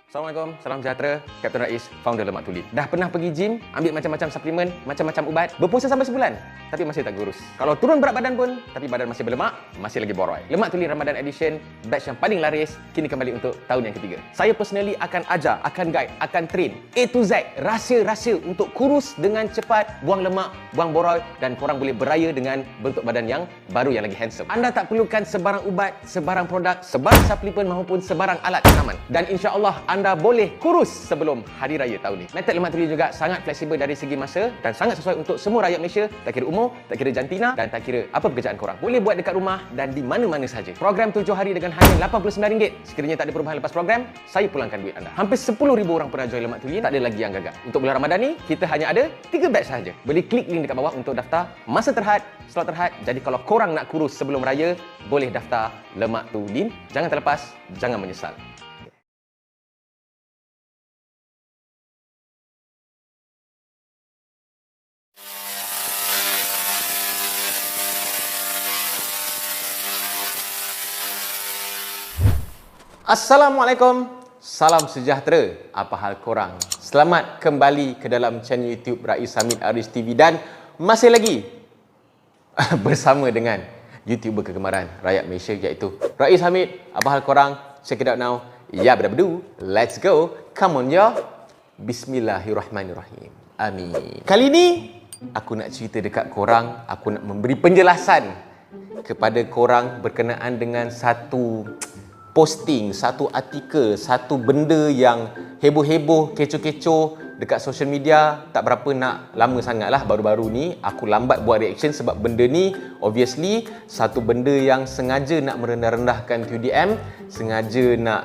Assalamualaikum, salam sejahtera. Kapten Rais, founder Lemak Tuli. Dah pernah pergi gym, ambil macam-macam suplemen, macam-macam ubat, berpuasa sampai sebulan, tapi masih tak kurus. Kalau turun berat badan pun, tapi badan masih berlemak, masih lagi boroi. Lemak Tuli Ramadan Edition, batch yang paling laris, kini kembali untuk tahun yang ketiga. Saya personally akan ajar, akan guide, akan train A to Z, rahsia-rahsia untuk kurus dengan cepat, buang lemak, buang boroi, dan korang boleh beraya dengan bentuk badan yang baru yang lagi handsome. Anda tak perlukan sebarang ubat, sebarang produk, sebarang suplemen maupun sebarang alat tanaman. Dan insya-Allah anda boleh kurus sebelum hari raya tahun ni. Metod Lemak Tuli juga sangat fleksibel dari segi masa dan sangat sesuai untuk semua rakyat Malaysia, tak kira umur, tak kira jantina dan tak kira apa pekerjaan korang. Boleh buat dekat rumah dan di mana-mana saja. Program 7 hari dengan hanya RM89. Sekiranya tak ada perubahan lepas program, saya pulangkan duit anda. Hampir 10,000 orang pernah join Lemak Tuli, tak ada lagi yang gagal. Untuk bulan Ramadan ni, kita hanya ada 3 batch sahaja. Boleh klik link dekat bawah untuk daftar masa terhad, slot terhad. Jadi kalau korang nak kurus sebelum raya, boleh daftar Lemak Tuli. Jangan terlepas, jangan menyesal. Assalamualaikum, salam sejahtera. Apa hal korang? Selamat kembali ke dalam channel YouTube Rais Hamid Aris TV dan masih lagi bersama dengan YouTuber kegemaran rakyat Malaysia iaitu Rais Hamid. Apa hal korang? Check it out now. Ya, bedu. Let's go. Come on ya. Bismillahirrahmanirrahim. Amin. Kali ni aku nak cerita dekat korang, aku nak memberi penjelasan kepada korang berkenaan dengan satu posting, satu artikel, satu benda yang heboh-heboh, kecoh-kecoh dekat social media. Tak berapa nak lama sangat lah, baru-baru ni aku lambat buat reaction sebab benda ni obviously satu benda yang sengaja nak merendah-rendahkan TUDM, sengaja nak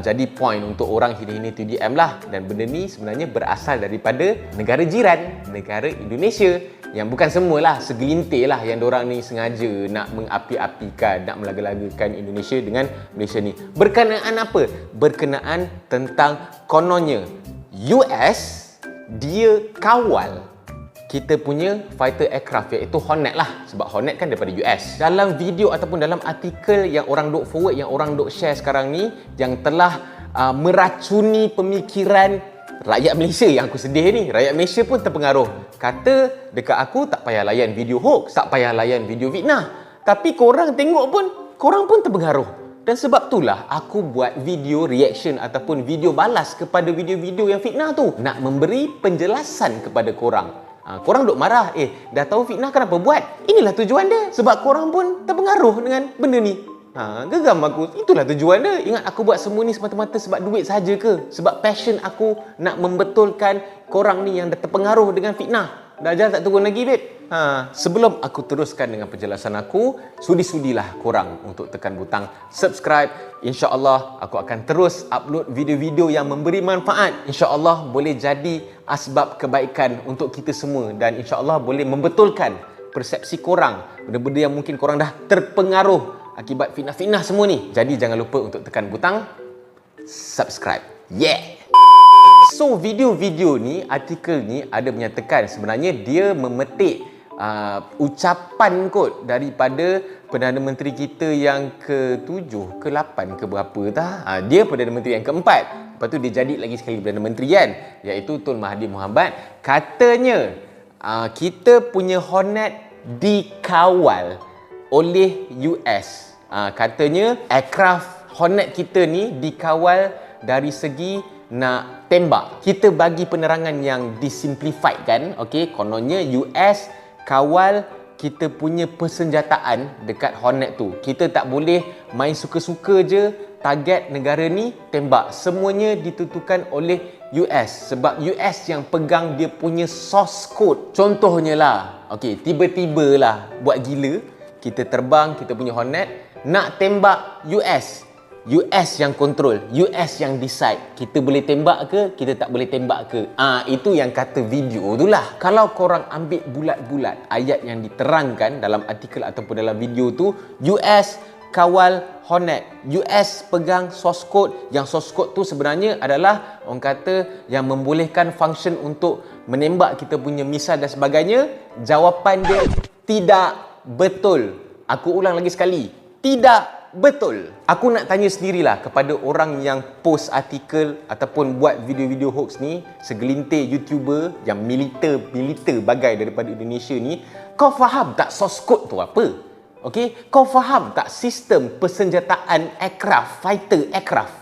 jadi point untuk orang hina-hina TUDM lah. Dan benda ni sebenarnya berasal daripada negara jiran, negara Indonesia, yang bukan semualah, segelintir lah yang diorang ni sengaja nak mengapi-apikan, nak melaga-lagakan Indonesia dengan Malaysia ni. Berkenaan apa? Berkenaan tentang kononnya US dia kawal kita punya fighter aircraft iaitu Hornet lah, sebab Hornet kan daripada US. Dalam video ataupun dalam artikel yang orang duk forward, yang orang duk share sekarang ni, yang telah meracuni pemikiran rakyat Malaysia, yang aku sedih ni, rakyat Malaysia pun terpengaruh. Kata dekat aku tak payah layan video hoax, tak payah layan video fitnah. Tapi korang tengok pun, korang pun terpengaruh. Dan sebab itulah aku buat video reaction ataupun video balas kepada video-video yang fitnah tu. Nak memberi penjelasan kepada korang. Korang duk marah, dah tahu fitnah kenapa buat? Inilah tujuan dia. Sebab korang pun terpengaruh dengan benda ni. Geram aku. Itulah tujuan dia. Ingat aku buat semua ni semata-mata sebab duit saja ke? Sebab passion aku nak membetulkan korang ni yang dah terpengaruh dengan fitnah. Dajjal tak turun lagi, babe. Sebelum aku teruskan dengan penjelasan aku, sudi-sudilah korang untuk tekan butang subscribe. InsyaAllah aku akan terus upload video-video yang memberi manfaat. InsyaAllah boleh jadi asbab kebaikan untuk kita semua. Dan insyaAllah boleh membetulkan persepsi korang, benda-benda yang mungkin korang dah terpengaruh akibat fitnah-fitnah semua ni. Jadi jangan lupa untuk tekan butang subscribe. Yeah! So video-video ni, artikel ni ada menyatakan sebenarnya dia memetik ucapan kot daripada Perdana Menteri kita yang ke-7, ke-8, ke berapa dah. Dia Perdana Menteri yang ke-4. Lepas tu dia jadi lagi sekali Perdana Menteri kan, iaitu Tun Mahathir Mohamad. Katanya kita punya Hornet dikawal oleh US. Katanya aircraft Hornet kita ni dikawal dari segi nak tembak. Kita bagi penerangan yang disimplified kan. Okey, kononnya US kawal kita punya persenjataan dekat Hornet tu. Kita tak boleh main suka-suka je target negara ni tembak. Semuanya ditentukan oleh US sebab US yang pegang dia punya source code. Contohnya lah, okey, tiba-tiba lah buat gila, kita terbang kita punya Hornet nak tembak US. US yang control, US yang decide kita boleh tembak ke, kita tak boleh tembak ke. Itu yang kata video tu lah. Kalau korang ambil bulat-bulat ayat yang diterangkan dalam artikel ataupun dalam video tu, US kawal Hornet, US pegang source code, yang source code tu sebenarnya adalah orang kata yang membolehkan function untuk menembak kita punya misal dan sebagainya. Jawapan dia tidak betul. Aku ulang lagi sekali, tidak betul? Aku nak tanya sendirilah kepada orang yang post artikel ataupun buat video-video hoax ni, segelintir YouTuber yang militer bagai daripada Indonesia ni, kau faham tak source code tu apa? Okey, kau faham tak sistem persenjataan aircraft, fighter aircraft?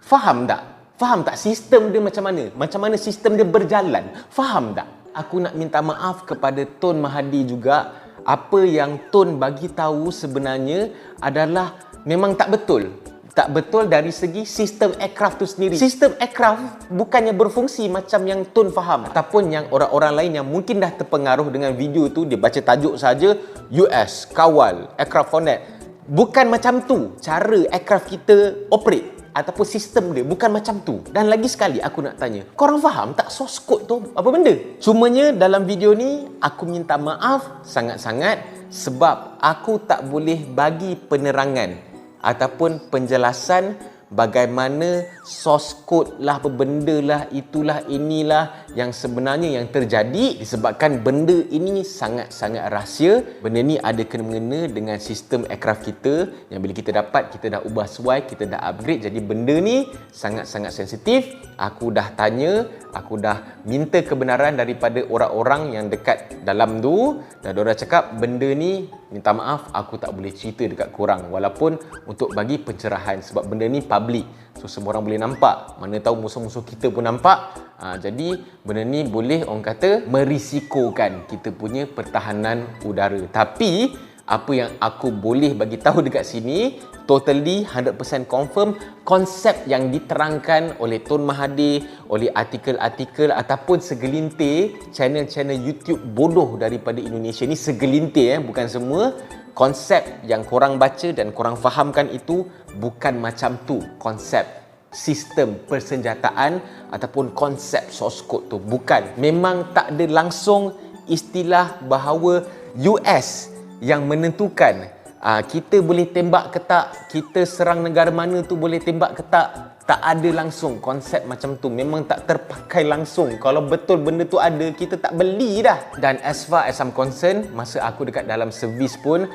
Faham tak? Faham tak sistem dia macam mana? Macam mana sistem dia berjalan? Faham tak? Aku nak minta maaf kepada Tun Mahathir juga. Apa yang Tun bagi tahu sebenarnya adalah memang tak betul. Tak betul dari segi sistem aircraft tu sendiri. Sistem aircraft bukannya berfungsi macam yang Tun faham. Ataupun yang orang-orang lain yang mungkin dah terpengaruh dengan video tu, dia baca tajuk saja, US kawal aircraft Hornet. Bukan macam tu cara aircraft kita operate. Ataupun sistem dia bukan macam tu. Dan lagi sekali aku nak tanya, korang faham tak source code tu apa benda? Cumanya dalam video ni aku minta maaf sangat-sangat sebab aku tak boleh bagi penerangan ataupun penjelasan bagaimana source code lah, apa benda lah, itulah, inilah yang sebenarnya yang terjadi disebabkan benda ini sangat-sangat rahsia. Benda ni ada kena-mengena dengan sistem aircraft kita yang bila kita dapat, kita dah ubah sesuai, kita dah upgrade. Jadi benda ni sangat-sangat sensitif. Aku dah tanya, aku dah minta kebenaran daripada orang-orang yang dekat dalam tu dan diorang cakap benda ni minta maaf aku tak boleh cerita dekat korang walaupun untuk bagi pencerahan sebab benda ni public, so semua orang boleh nampak, mana tahu musuh-musuh kita pun nampak. Jadi benda ni boleh orang kata merisikokan kita punya pertahanan udara. Tapi apa yang aku boleh bagi tahu dekat sini totally 100% confirm konsep yang diterangkan oleh Tun Mahathir, oleh artikel-artikel ataupun segelintir channel-channel YouTube bodoh daripada Indonesia ni, segelintir bukan semua. Konsep yang korang baca dan korang fahamkan itu bukan macam tu. Konsep sistem persenjataan ataupun konsep source code tu bukan. Memang tak ada langsung istilah bahawa US yang menentukan kita boleh tembak ke tak, kita serang negara mana tu boleh tembak ke tak. Tak ada langsung konsep macam tu. Memang tak terpakai langsung. Kalau betul benda tu ada, kita tak beli dah. Dan as far as I'm concerned, masa aku dekat dalam servis pun,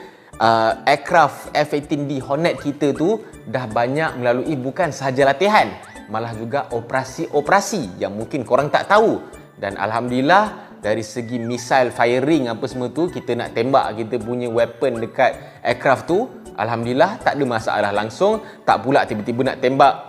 aircraft F-18D Hornet kita tu dah banyak melalui bukan sahaja latihan, malah juga operasi-operasi yang mungkin korang tak tahu. Dan Alhamdulillah dari segi missile firing apa semua tu, kita nak tembak kita punya weapon dekat aircraft tu, Alhamdulillah tak ada masalah langsung. Tak pula tiba-tiba nak tembak,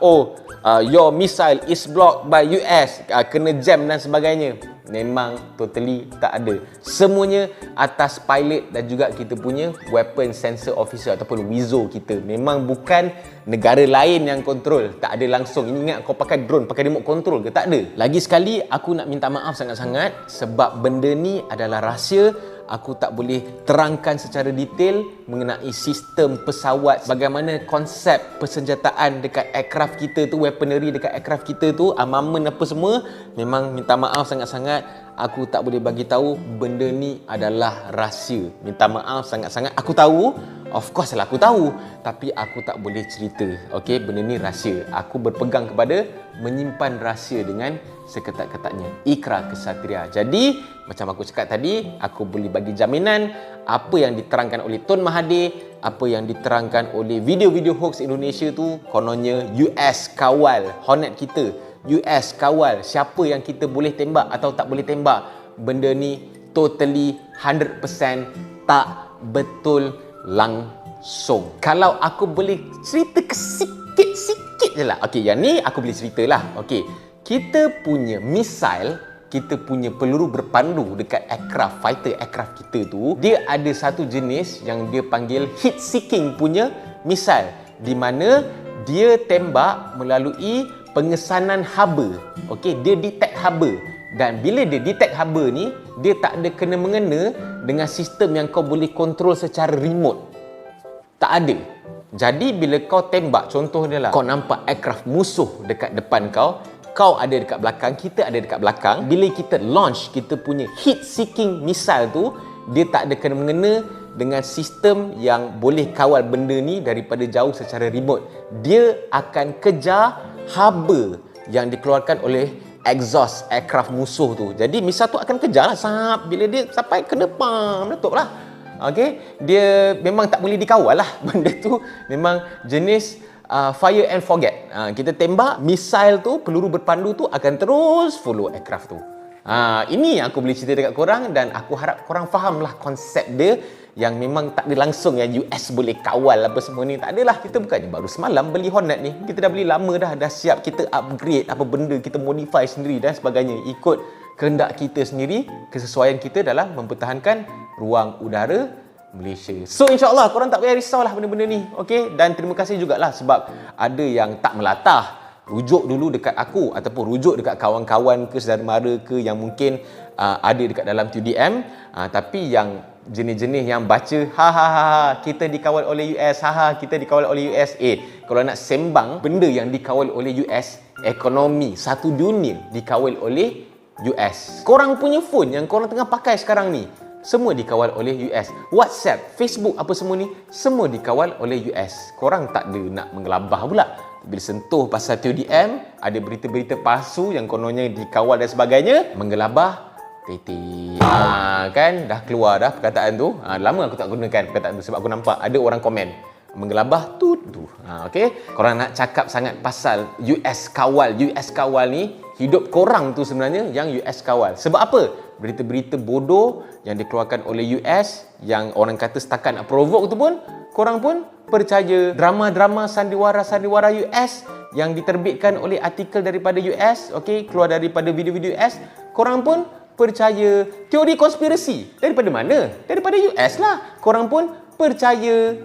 your missile is blocked by US, kena jam dan sebagainya. Memang totally tak ada. Semuanya atas pilot dan juga kita punya weapon sensor officer ataupun WISO kita. Memang bukan negara lain yang kontrol. Tak ada langsung. Ini ingat kau pakai drone, pakai remote control ke? Tak ada. Lagi sekali aku nak minta maaf sangat-sangat sebab benda ni adalah rahsia. Aku tak boleh terangkan secara detail mengenai sistem pesawat, bagaimana konsep persenjataan dekat aircraft kita tu, weaponry dekat aircraft kita tu, armament apa semua. Memang minta maaf sangat-sangat, aku tak boleh bagi tahu. Benda ni adalah rahsia. Minta maaf sangat-sangat. Aku tahu, of course lah aku tahu, tapi aku tak boleh cerita. Okey, benda ni rahsia. Aku berpegang kepada menyimpan rahsia dengan seketat-ketatnya. Ikrar kesatria. Jadi, macam aku cakap tadi, aku boleh bagi jaminan apa yang diterangkan oleh Tun Mahathir, apa yang diterangkan oleh video-video hoax Indonesia tu, kononnya US kawal Hornet kita. US kawal siapa yang kita boleh tembak atau tak boleh tembak. Benda ni totally 100% tak betul langsung. Kalau aku boleh cerita sikit je lah. Okey, yang ni aku boleh ceritalah. Okey, kita punya missile, kita punya peluru berpandu dekat aircraft, fighter aircraft kita tu, dia ada satu jenis yang dia panggil heat seeking punya missile, di mana dia tembak melalui pengesanan haba. Okey, dia detect haba. Dan bila dia detect haba ni, dia tak ada kena-mengena dengan sistem yang kau boleh kontrol secara remote. Tak ada. Jadi bila kau tembak, contoh dia lah, kau nampak aircraft musuh dekat depan kau, kau ada dekat belakang, kita ada dekat belakang. Bila kita launch kita punya heat seeking missile tu, dia tak ada kena-mengena dengan sistem yang boleh kawal benda ni daripada jauh secara remote. Dia akan kejar haba yang dikeluarkan oleh exhaust aircraft musuh tu. Jadi missile tu akan kejar lah, bila dia sampai ke depan, meletup lah. okey. Dia memang tak boleh dikawal lah. Benda tu memang jenis fire and forget. Kita tembak, misail tu, peluru berpandu tu akan terus follow aircraft tu. Ini yang aku boleh cerita dekat korang dan aku harap korang faham lah konsep dia yang memang tak ada langsung yang US boleh kawal apa semua ni. Tak adalah, kita bukannya baru semalam beli Hornet ni. Kita dah beli lama dah siap kita upgrade apa benda, kita modify sendiri dan sebagainya. Ikut kehendak kita sendiri, kesesuaian kita dalam mempertahankan ruang udara Malaysia. So insyaAllah korang tak payah risaulah benda-benda ni, okey? Dan terima kasih jugalah sebab ada yang tak melatah, rujuk dulu dekat aku ataupun rujuk dekat kawan-kawan ke saudara mara ke yang mungkin ada dekat dalam TDM, tapi yang jenis-jenis yang baca kita dikawal oleh US, kita dikawal oleh US. Kalau nak sembang benda yang dikawal oleh US, ekonomi satu dunia dikawal oleh US. Korang punya phone yang korang tengah pakai sekarang ni semua dikawal oleh US. WhatsApp, Facebook apa semua ni semua dikawal oleh US. Korang tak ada nak menggelabah pula. Bila sentuh pasal TDM, ada berita-berita palsu yang kononnya dikawal dan sebagainya, menggelabah titik. Kan dah keluar dah perkataan tu. Lama aku tak gunakan perkataan tu sebab aku nampak ada orang komen menggelabah tu. Okey. Korang nak cakap sangat pasal US kawal ni, hidup korang tu sebenarnya yang US kawal. Sebab apa? Berita-berita bodoh yang dikeluarkan oleh US yang orang kata setakat nak provoke tu pun korang pun percaya. Drama-drama sandiwara US yang diterbitkan oleh artikel daripada US, okey, keluar daripada video-video US, korang pun percaya. Teori konspirasi daripada mana? Daripada US lah. Korang pun percaya.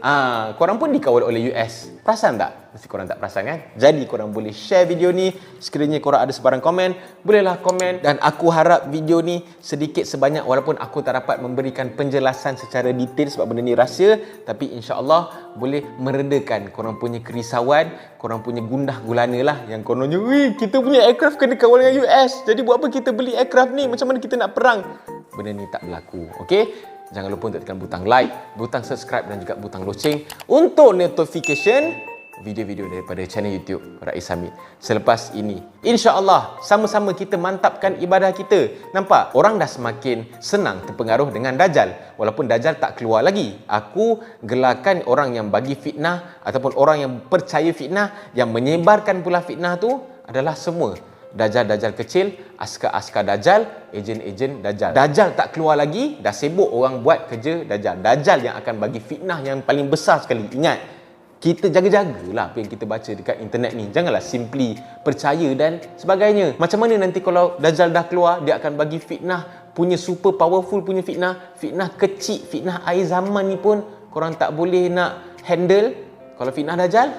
Korang pun dikawal oleh US. Perasan tak? Mesti korang tak perasan kan? Jadi korang boleh share video ni. Sekiranya korang ada sebarang komen, bolehlah komen. Dan aku harap video ni sedikit sebanyak, walaupun aku tak dapat memberikan penjelasan secara detail sebab benda ni rahsia, tapi insya-Allah boleh meredakan korang punya kerisauan, korang punya gundah gulana lah yang kononnya, kita punya aircraft kena kawal dengan US. Jadi buat apa kita beli aircraft ni? Macam mana kita nak perang? Benda ni tak berlaku. Okey? Jangan lupa untuk tekan butang like, butang subscribe dan juga butang loceng untuk notification video-video daripada channel YouTube Rais Hamid selepas ini. InsyaAllah sama-sama kita mantapkan ibadah kita. Nampak? Orang dah semakin senang terpengaruh dengan Dajjal. Walaupun Dajjal tak keluar lagi. Aku gelarkan orang yang bagi fitnah ataupun orang yang percaya fitnah, yang menyebarkan pula fitnah tu adalah semua Dajjal kecil, askar-askar Dajjal, ejen-ejen Dajjal. Dajjal tak keluar lagi, dah sibuk orang buat kerja Dajjal. Dajjal yang akan bagi fitnah yang paling besar sekali. Ingat, kita jaga-jagalah apa yang kita baca dekat internet ni. Janganlah simply percaya dan sebagainya. Macam mana nanti kalau Dajjal dah keluar, dia akan bagi fitnah, punya super powerful punya fitnah. Fitnah kecil, fitnah akhir zaman ni pun korang tak boleh nak handle. Kalau fitnah Dajjal,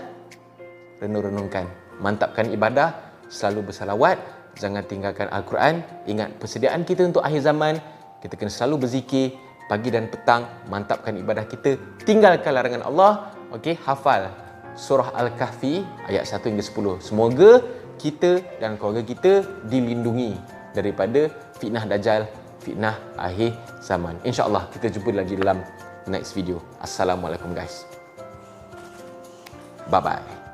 renung-renungkan. Mantapkan ibadah, selalu bersalawat, jangan tinggalkan Al-Quran. Ingat persediaan kita untuk akhir zaman, kita kena selalu berzikir pagi dan petang, mantapkan ibadah kita, tinggalkan larangan Allah. Okey, hafal surah Al-Kahfi ayat 1 hingga 10. Semoga kita dan keluarga kita dilindungi daripada fitnah Dajjal, fitnah akhir zaman. InsyaAllah kita jumpa lagi dalam next video. Assalamualaikum guys. Bye bye.